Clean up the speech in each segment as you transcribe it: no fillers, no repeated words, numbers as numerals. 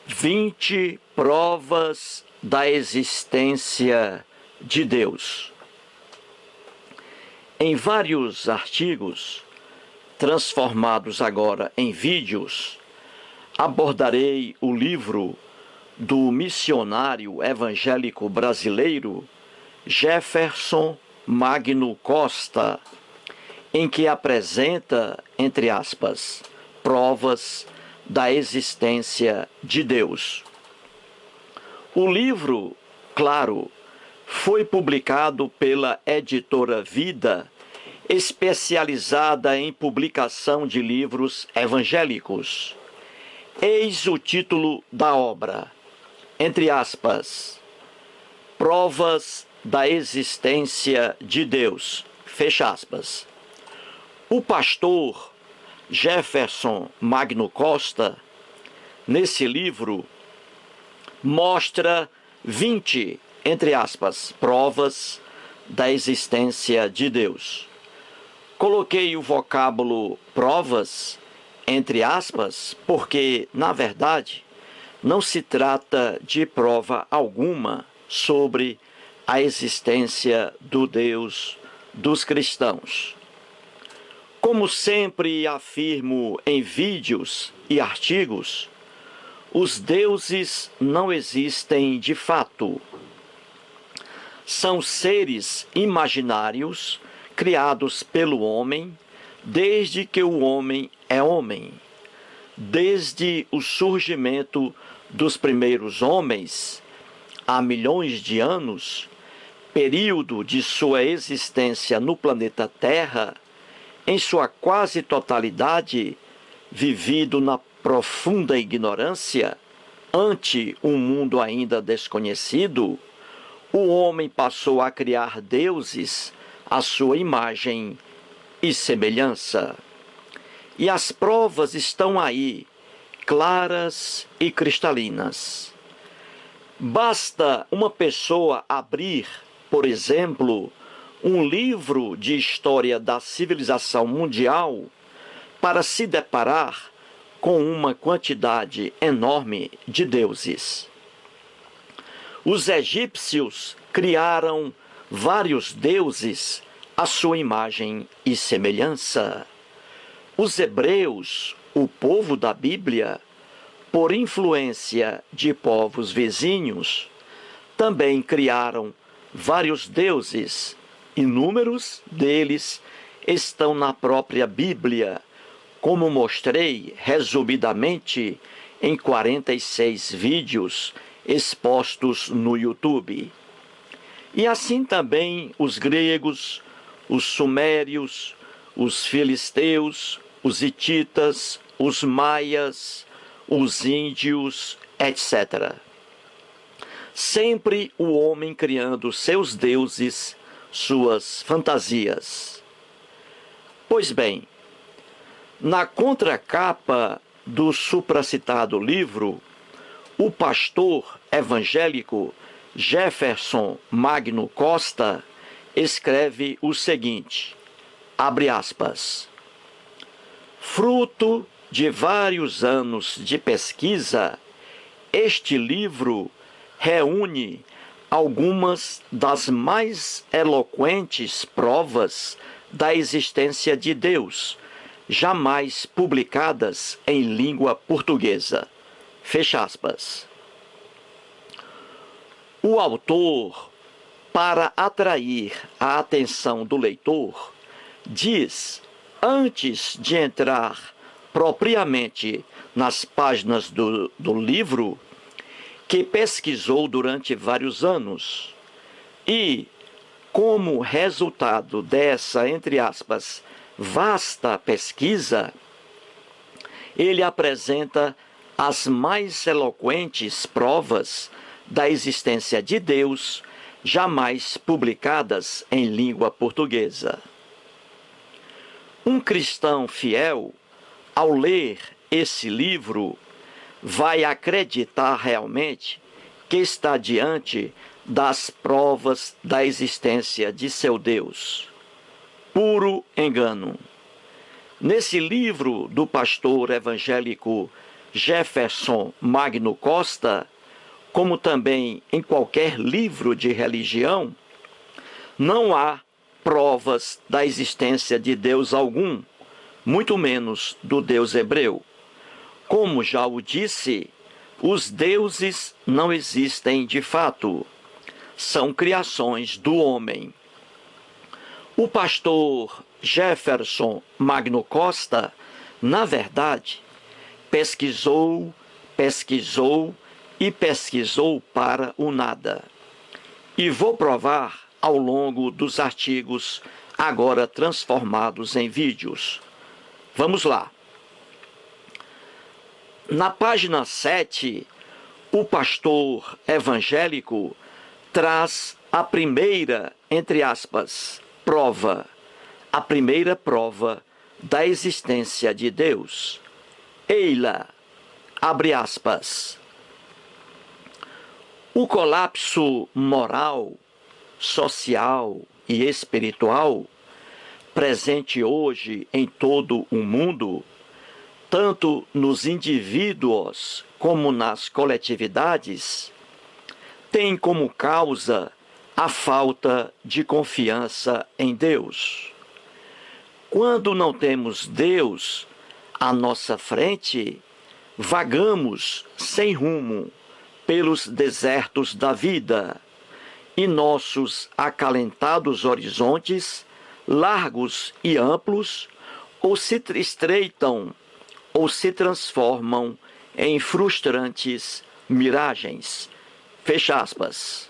20 provas da existência de Deus. Em vários artigos, transformados agora em vídeos, abordarei o livro do missionário evangélico brasileiro Jefferson Magno Costa, em que apresenta, entre aspas, provas da existência de Deus. O livro, claro, foi publicado pela editora Vida, especializada em publicação de livros evangélicos. Eis o título da obra, entre aspas, Provas da existência de Deus, fecha aspas. O pastor Jefferson Magno Costa, nesse livro, mostra 20, entre aspas, provas da existência de Deus. Coloquei o vocábulo provas, entre aspas, porque, na verdade, não se trata de prova alguma sobre a existência do Deus dos cristãos. Como sempre afirmo em vídeos e artigos, os deuses não existem de fato. São seres imaginários criados pelo homem desde que o homem é homem. Desde o surgimento dos primeiros homens, há milhões de anos, período de sua existência no planeta Terra, em sua quase totalidade, vivido na profunda ignorância, ante um mundo ainda desconhecido, o homem passou a criar deuses à sua imagem e semelhança. E as provas estão aí, claras e cristalinas. Basta uma pessoa abrir, por exemplo, um livro de história da civilização mundial para se deparar com uma quantidade enorme de deuses. Os egípcios criaram vários deuses à sua imagem e semelhança. Os hebreus, o povo da Bíblia, por influência de povos vizinhos, também criaram vários deuses. Inúmeros deles estão na própria Bíblia, como mostrei resumidamente em 46 vídeos expostos no YouTube. E assim também os gregos, os sumérios, os filisteus, os hititas, os maias, os índios, etc. Sempre o homem criando seus deuses, suas fantasias. Pois bem, na contracapa do supracitado livro, o pastor evangélico Jefferson Magno Costa escreve o seguinte, abre aspas, fruto de vários anos de pesquisa, este livro reúne algumas das mais eloquentes provas da existência de Deus, jamais publicadas em língua portuguesa. Fecha aspas. O autor, para atrair a atenção do leitor, diz, antes de entrar propriamente nas páginas do livro, que pesquisou durante vários anos e, como resultado dessa, entre aspas, vasta pesquisa, ele apresenta as mais eloquentes provas da existência de Deus jamais publicadas em língua portuguesa. Um cristão fiel, ao ler esse livro, vai acreditar realmente que está diante das provas da existência de seu Deus. Puro engano. Nesse livro do pastor evangélico Jefferson Magno Costa, como também em qualquer livro de religião, não há provas da existência de Deus algum, muito menos do Deus hebreu. Como já o disse, os deuses não existem de fato, são criações do homem. O pastor Jefferson Magno Costa, na verdade, pesquisou e pesquisou para o nada. E vou provar ao longo dos artigos agora transformados em vídeos. Vamos lá. Na página 7, o pastor evangélico traz a primeira, entre aspas, prova, a primeira prova da existência de Deus. Eila, abre aspas. O colapso moral, social e espiritual presente hoje em todo o mundo, tanto nos indivíduos como nas coletividades, tem como causa a falta de confiança em Deus. Quando não temos Deus à nossa frente, vagamos sem rumo pelos desertos da vida, e nossos acalentados horizontes, largos e amplos, ou se estreitam ou se transformam em frustrantes miragens. Fecha aspas.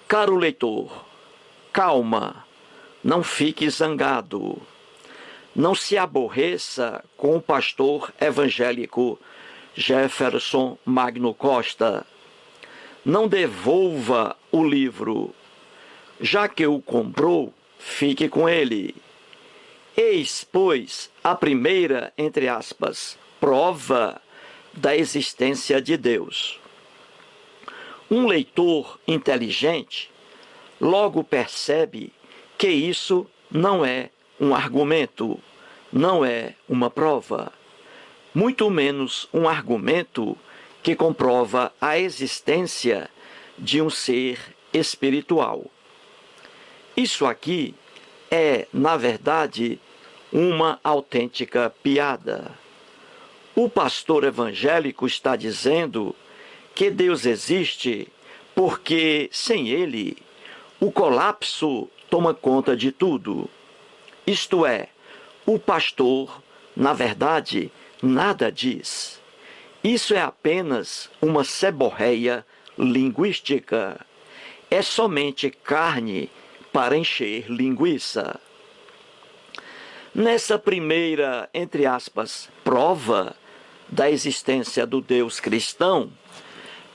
Caro leitor, calma, não fique zangado. Não se aborreça com o pastor evangélico Jefferson Magno Costa. Não devolva o livro. Já que o comprou, fique com ele. Eis, pois, a primeira, entre aspas, prova da existência de Deus. Um leitor inteligente logo percebe que isso não é um argumento, não é uma prova, muito menos um argumento que comprova a existência de um ser espiritual. Isso aqui é, na verdade, uma autêntica piada. O pastor evangélico está dizendo que Deus existe porque, sem ele, o colapso toma conta de tudo. Isto é, o pastor, na verdade, nada diz. Isso é apenas uma seborréia linguística. É somente carne para encher linguiça. Nessa primeira, entre aspas, prova da existência do Deus cristão,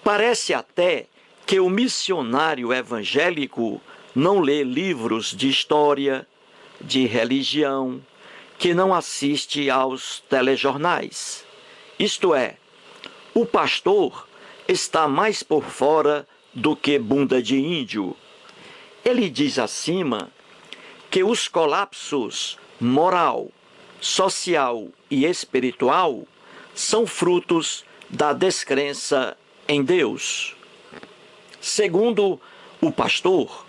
parece até que o missionário evangélico não lê livros de história, de religião, que não assiste aos telejornais. Isto é, o pastor está mais por fora do que bunda de índio. Ele diz acima que os colapsos moral, social e espiritual são frutos da descrença em Deus. Segundo o pastor,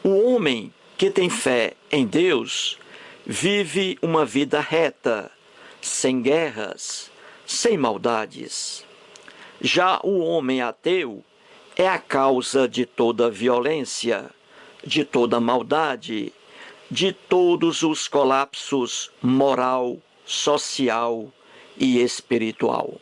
o homem que tem fé em Deus vive uma vida reta, sem guerras, sem maldades. Já o homem ateu é a causa de toda violência, de toda maldade, de todos os colapsos moral, social e espiritual.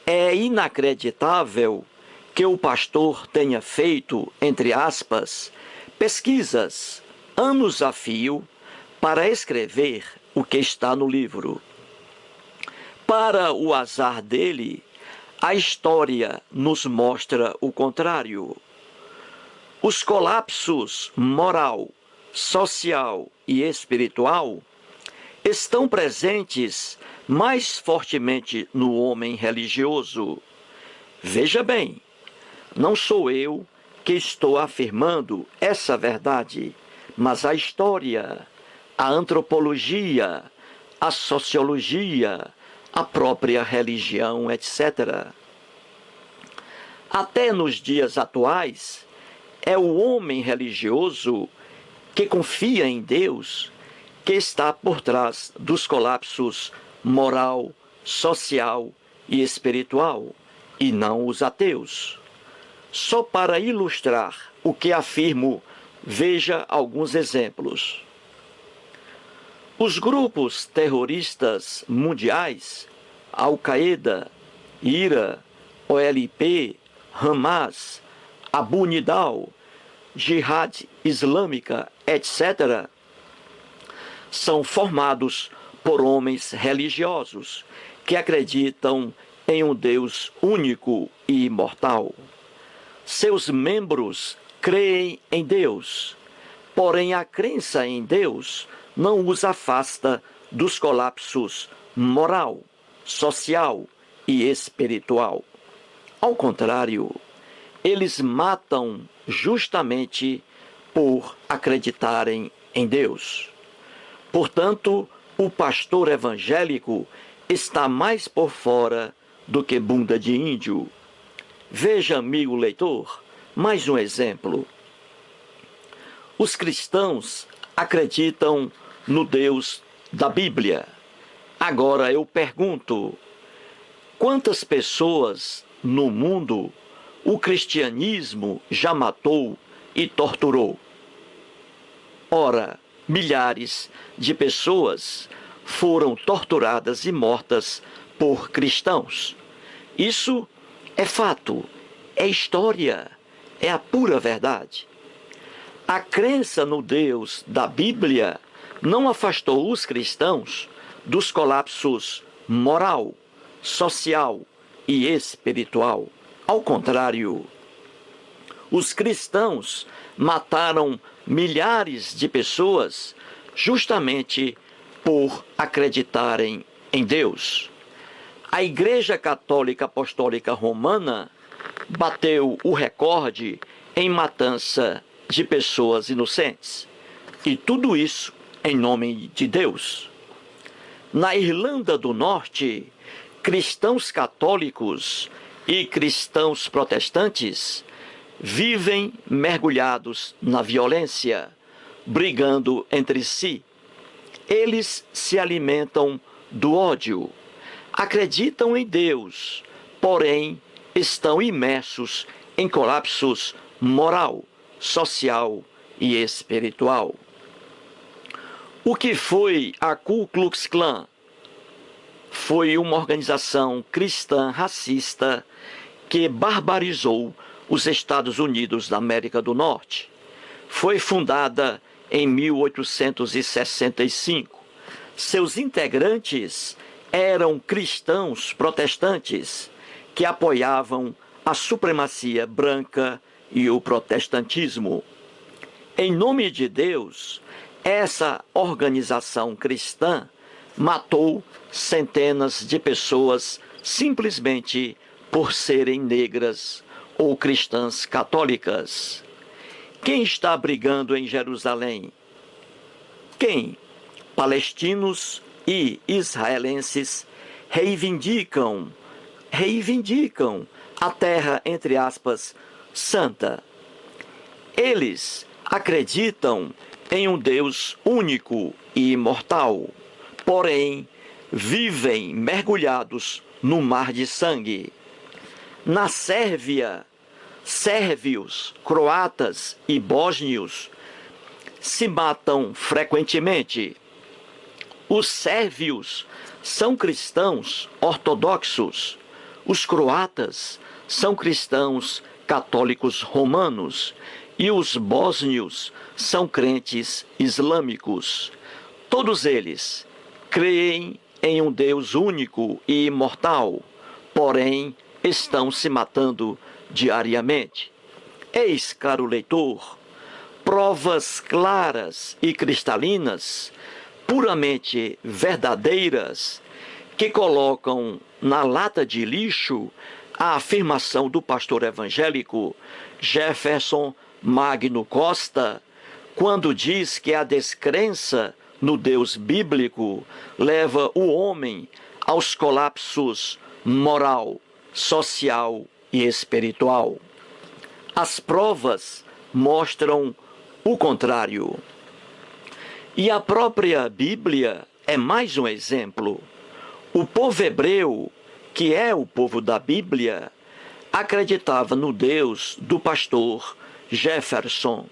É inacreditável que o pastor tenha feito, entre aspas, pesquisas, anos a fio, para escrever o que está no livro. Para o azar dele, a história nos mostra o contrário. Os colapsos moral, social e espiritual estão presentes mais fortemente no homem religioso. Veja bem, não sou eu que estou afirmando essa verdade, mas a história, a antropologia, a sociologia, a própria religião, etc. Até nos dias atuais, é o homem religioso que confia em Deus que está por trás dos colapsos moral, social e espiritual, e não os ateus. Só para ilustrar o que afirmo, veja alguns exemplos. Os grupos terroristas mundiais, Al-Qaeda, IRA, OLP, Hamas, Abu Nidal, Jihad Islâmica, etc., são formados por homens religiosos que acreditam em um Deus único e imortal. Seus membros creem em Deus, porém a crença em Deus não os afasta dos colapsos moral, social e espiritual. Ao contrário, eles matam justamente por acreditarem em Deus. Portanto, o pastor evangélico está mais por fora do que bunda de índio. Veja, amigo leitor, mais um exemplo. Os cristãos acreditam no Deus da Bíblia. Agora eu pergunto: quantas pessoas no mundo o cristianismo já matou e torturou? Ora, milhares de pessoas foram torturadas e mortas por cristãos. Isso é fato, é história, é a pura verdade. A crença no Deus da Bíblia não afastou os cristãos dos colapsos moral, social e espiritual. Ao contrário, os cristãos mataram milhares de pessoas justamente por acreditarem em Deus. A Igreja Católica Apostólica Romana bateu o recorde em matança de pessoas inocentes. E tudo isso em nome de Deus. Na Irlanda do Norte, cristãos católicos e cristãos protestantes vivem mergulhados na violência, brigando entre si. Eles se alimentam do ódio, acreditam em Deus, porém estão imersos em colapsos moral, social e espiritual. O que foi a Ku Klux Klan? Foi uma organização cristã racista que barbarizou os Estados Unidos da América do Norte. Foi fundada em 1865. Seus integrantes eram cristãos protestantes que apoiavam a supremacia branca e o protestantismo. Em nome de Deus, essa organização cristã matou centenas de pessoas simplesmente por serem negras ou cristãs católicas. Quem está brigando em Jerusalém? Quem? Palestinos e israelenses reivindicam a terra, entre aspas, santa. Eles acreditam em um Deus único e imortal, porém vivem mergulhados no mar de sangue. Na Sérvia, sérvios, croatas e bósnios se matam frequentemente. Os sérvios são cristãos ortodoxos. Os croatas são cristãos católicos romanos. E os bósnios são crentes islâmicos. Todos eles creem em um Deus único e imortal, porém estão se matando diariamente. Eis, caro leitor, provas claras e cristalinas, puramente verdadeiras, que colocam na lata de lixo a afirmação do pastor evangélico Jefferson Magno Costa, quando diz que a descrença no Deus bíblico leva o homem aos colapsos moral, social e espiritual. As provas mostram o contrário. E a própria Bíblia é mais um exemplo. O povo hebreu, que é o povo da Bíblia, acreditava no Deus do pastor Jefferson.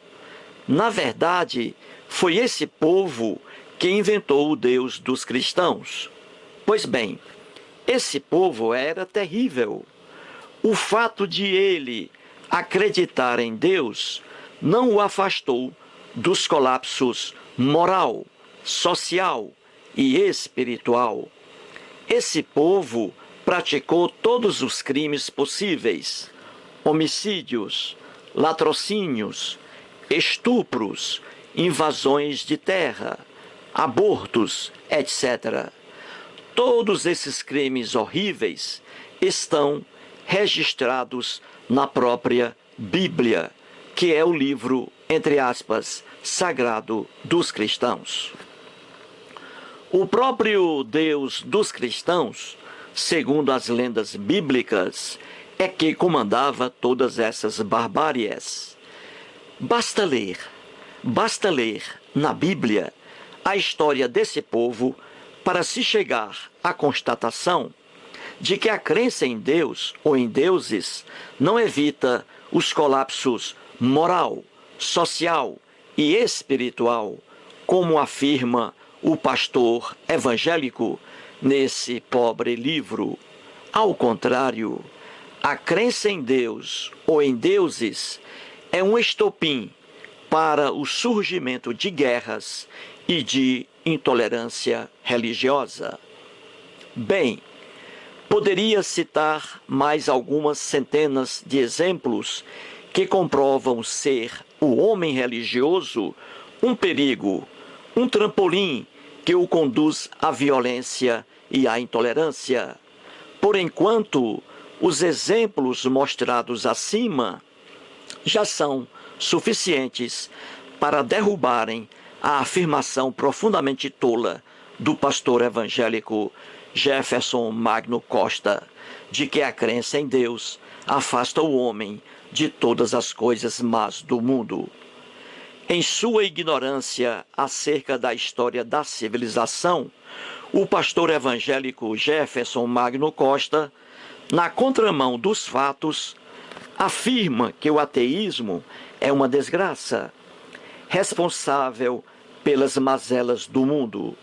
Na verdade, foi esse povo que inventou o Deus dos cristãos. Pois bem, esse povo era terrível. O fato de ele acreditar em Deus não o afastou dos colapsos moral, social e espiritual. Esse povo praticou todos os crimes possíveis: homicídios, latrocínios, estupros, invasões de terra, abortos, etc. Todos esses crimes horríveis estão registrados na própria Bíblia, que é o livro, entre aspas, sagrado dos cristãos. O próprio Deus dos cristãos, segundo as lendas bíblicas, é que comandava todas essas barbáries. Basta ler na Bíblia a história desse povo para se chegar à constatação de que a crença em Deus ou em deuses não evita os colapsos moral, social e espiritual, como afirma o pastor evangélico nesse pobre livro. Ao contrário, a crença em Deus ou em deuses é um estopim para o surgimento de guerras e de intolerância religiosa. Bem, poderia citar mais algumas centenas de exemplos que comprovam ser o homem religioso um perigo, um trampolim que o conduz à violência e à intolerância. Por enquanto, os exemplos mostrados acima já são suficientes para derrubarem a afirmação profundamente tola do pastor evangélico Jefferson Magno Costa, de que a crença em Deus afasta o homem de todas as coisas más do mundo. Em sua ignorância acerca da história da civilização, o pastor evangélico Jefferson Magno Costa, na contramão dos fatos, afirma que o ateísmo é uma desgraça, responsável pelas mazelas do mundo.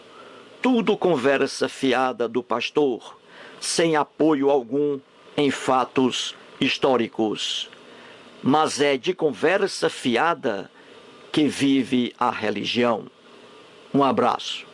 Tudo conversa fiada do pastor, sem apoio algum em fatos históricos. Mas é de conversa fiada que vive a religião. Um abraço.